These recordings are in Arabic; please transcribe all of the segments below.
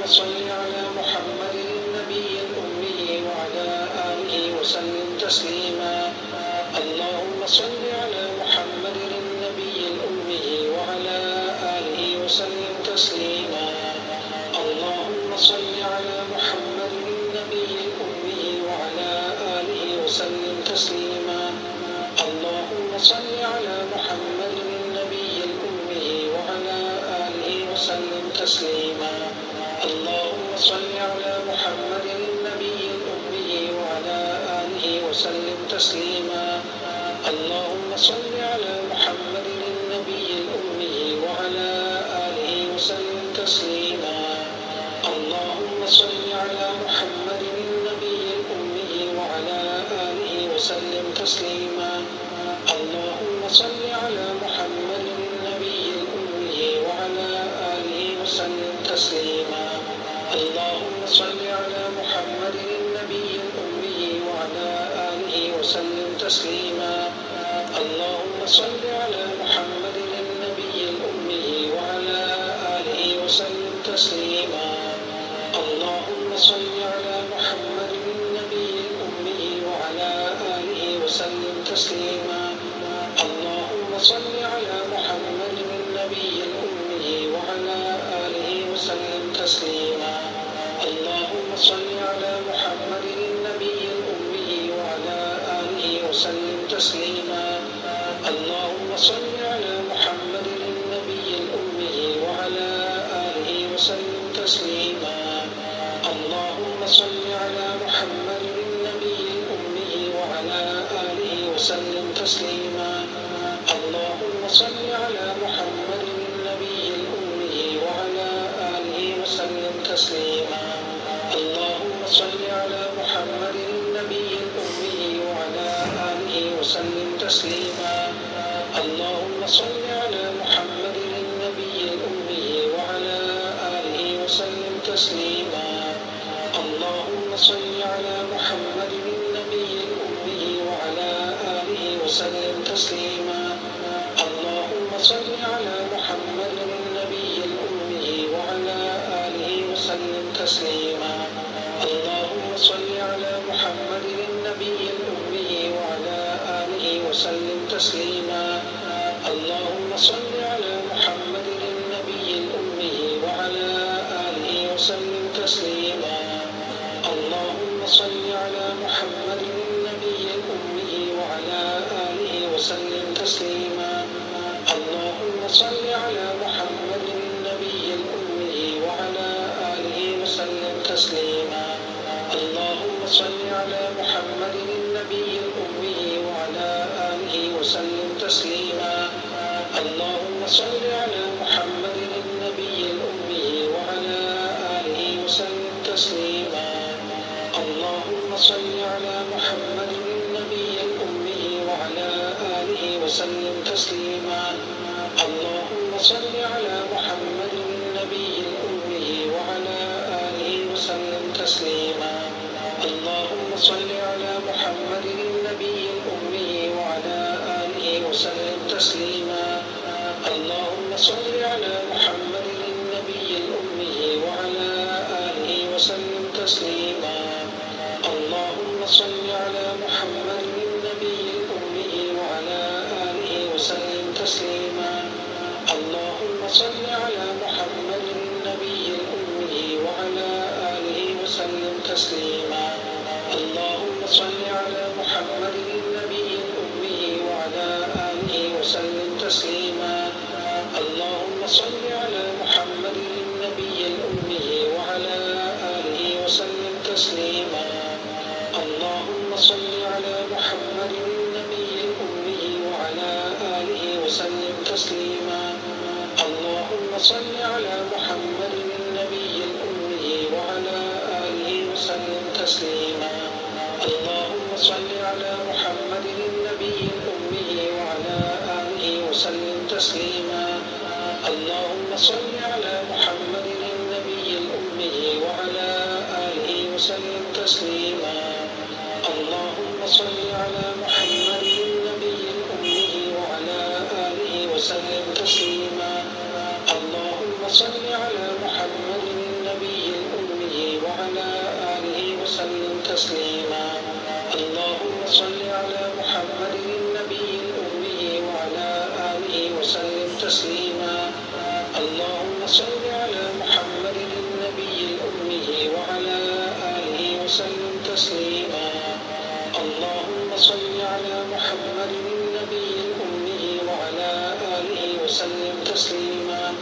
صل على محمد النبي الأمي وعلى آله وسلم تسليما. اللهم صل على محمد النبي الأمي وعلى آله وسلم تسليما. اللهم صل على محمد النبي الأمي وعلى آله وسلم تسليما. اللهم صل على محمد النبي الأمي وعلى آله وسلم تسليما. اللهم صل على محمد النبي الأمي وعلى آله وسلم تسليما. اللهم صل على محمد النبي الأمي وعلى آله وسلم تسليما. اللهم صل على محمد النبي الأمي وعلى آله وسلم تسليما. اللهم صل على محمد النبي الأمي وعلى آله وسلم تسليما. اللهم صل على محمد النبي الأمي وعلى آله وسلم تسليما. اللهم صل على محمد النبي الأمي وعلى آله وسلم تسليما. اللهم صل على محمد النبي الأمي وعلى آله وسلم تسليما. اللهم صل على محمد النبي الأمي وعلى آله وسلم تسليما. اللهم صل على محمد النبي الأمي وعلى آله وسلم تسليما. اللهم صل على محمد النبي الأمي وعلى آله وسلم تسليما. اللهم صل على محمد النبي الأمي وعلى آله وسلم تسليما. اللهم صل على محمد النبي الأمي وعلى آله وسلم تسليما. اللهم صل على محمد النبي الأمي وعلى آله وسلم تسليما. اللهم صل على محمد النبي الأمي وعلى آله وسلم تسليما. اللهم صل على محمد النبي الأمي وعلى آله وسلم تسليما. اللهم صل على محمد النبي الأمي وعلى آله وسلم تسليما. اللهم صل على محمد النبي الأمي وعلى آله وسلم تسليما. اللهم صل على محمد النبي الأمي وعلى آله وسلم تسليما. اللهم صل على محمد النبي الأمي وعلى آله وسلم تسليما. اللهم صل على محمد النبي الأمي وعلى آله وسلم تسليما. اللهم صل على محمد النبي الأمي وعلى آله وسلم تسليما. اللهم صل على محمد النبي الأمي وعلى آله وسلم تسليما. اللهم صل على محمد النبي الأمي وعلى آله وسلم تسليما. اللهم صل على محمد النبي الأمي وعلى آله وسلم تسليما. اللهم صل على محمد النبي الأمي وعلى آله وسلم تسليما. اللهم صل على محمد النبي الأمي وعلى آله وسلم تسليما. اللهم صل على محمد النبي الأمي وعلى آله وسلم تسليما. اللهم صل على محمد النبي الأمي وعلى آله وسلم تسليما. اللهم صل على محمد النبي الأمي وعلى آله وسلم تسليما. اللهم صل على محمد النبي الأمي وعلى آله وسلم تسليما. اللهم صل على محمد النبي الأمي وعلى آله وسلم تسليما. اللهم صل على محمد النبي الأمي وعلى آله وسلم تسليما. اللهم صل على محمد النبي الأمي وعلى آله وسلم تسليما. اللهم صل على محمد النبي الأمي وعلى آله وسلم تسليما. اللهم صل على محمد النبي الأمي وعلى آله وسلم تسليما. اللهم صل على محمد النبي تسليما اللهم صل على محمد النبي الأمي وعلى آله وسلم تسليما اللهم صل على محمد النبي الأمي وعلى آله وسلم تسليما اللهم صل على محمد النبي الأمي وعلى آله وسلم تسليما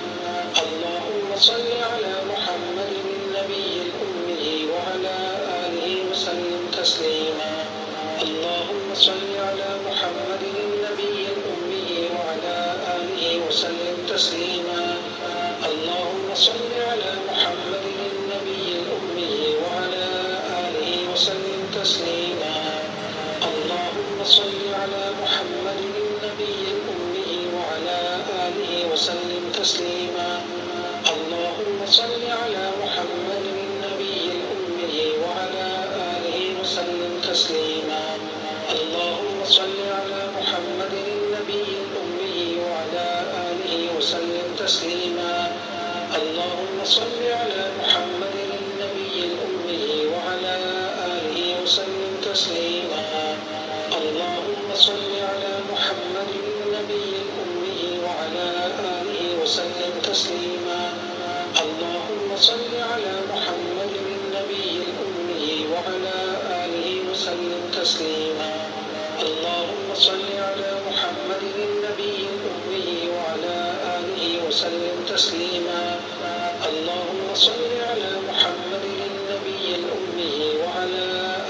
اللهم صل على محمد النبي الأمي وعلى آله وسلم تسليما اللهم صل على محمد النبي الأمي وعلى آله وسلم تسليما اللهم صل على محمد النبي الأمي وعلى آله وسلم تسليما اللهم صل على محمد النبي الأمي وعلى آله وسلم تسليما اللهم صل على محمد النبي الأمي وعلى آله وسلم تسليما اللهم صل على محمد النبي الأمي وعلى آله وسلم تسليما اللهم صل على محمد النبي الأمي وعلى آله وسلم تسليما اللهم صل على محمد النبي الأمي وعلى آله وسلم تسليما اللهم صل على محمد النبي الأمي وعلى آله وسلم تسليما اللهم صل على محمد النبي الأمي وعلى آله وسلم تسليما اللهم صل على محمد النبي الأمي وعلى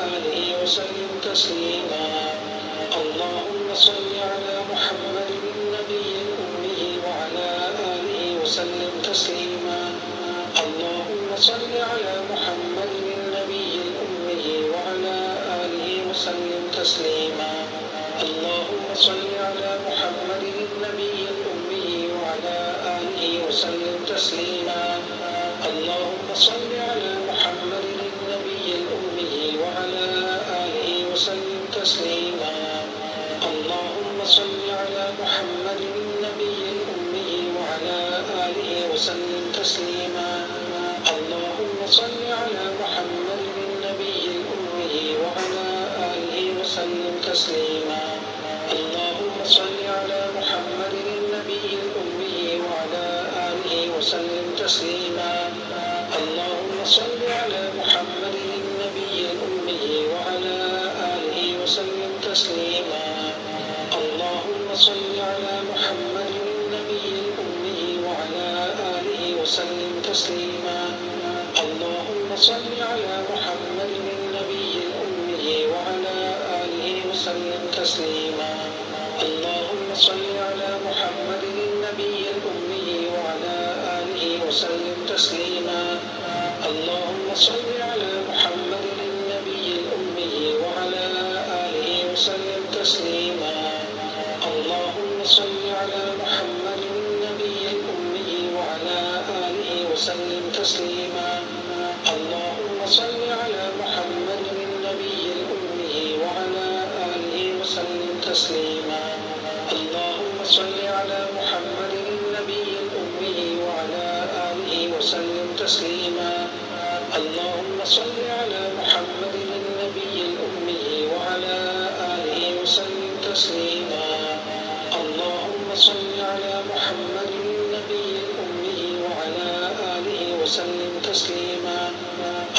آله وسلم تسليما اللهم صل على محمد النبي الأمي وعلى آله وسلم تسليما اللهم صل على محمد النبي الأمي وعلى آله وسلم تسليما اللهم صل على محمد النبي الأمي وعلى آله وسلم تسليما اللهم صل على محمد النبي الأمي وعلى آله وسلم تسليما اللهم صل على محمد النبي الأمي وعلى آله وسلم تسليما اللهم صل على محمد النبي الأمي وعلى آله وسلم تسليما اللهم صل على محمد النبي الأمي وعلى آله وسلم تسليما اللهم صل على محمد النبي الأمي وعلى آله وسلم تسليما اللهم صل على محمد النبي الأمي وعلى آله وسلم تسليما اللهم صل على محمد النبي الأمي وعلى آله وسلم تسليما اللهم صل على محمد النبي الأمي وعلى آله وسلم تسليما اللهم صل على محمد النبي الأمي وعلى آله وسلم تسليما اللهم صل على محمد النبي الأمي وعلى آله وسلم تسليما اللهم صل على محمد النبي الأمي وعلى آله وسلم تسليما اللهم صل على محمد النبي الأمي وعلى آله وسلم تسليما اللهم صل على محمد النبي الأمي وعلى آله وسلم تسليما اللهم صل على محمد النبي الأمي وعلى آله وسلم تسليما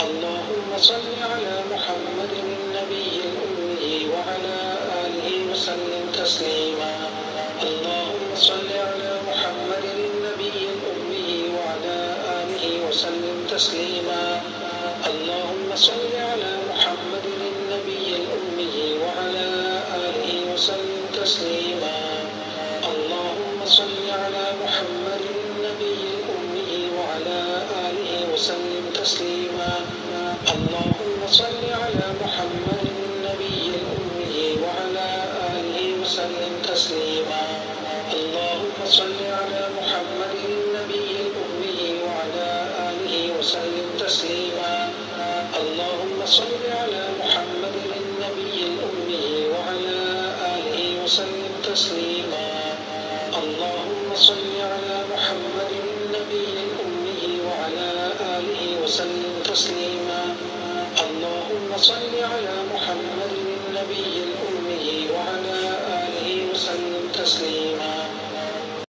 اللهم صل على محمد النبي الأمي وعلى آله وسلم تسليما اللهم صل على محمد النبي الأمي وعلى آله وسلم تسليما اللهم صل على محمد النبي الأمي وعلى آله وسلم تسليما اللهم صل على محمد النبي الأمي وعلى آله وسلم تسليما اللهم صل على محمد النبي الأمي وعلى آله وسلم تسليما اللهم صل على محمد النبي الأمي وعلى آله وسلم تسليما اللهم صل على محمد النبي الأمي وعلى آله وسلم تسليما اللهم صل على محمد النبي الأمي وعلى آله وسلم تسليما اللهم صل على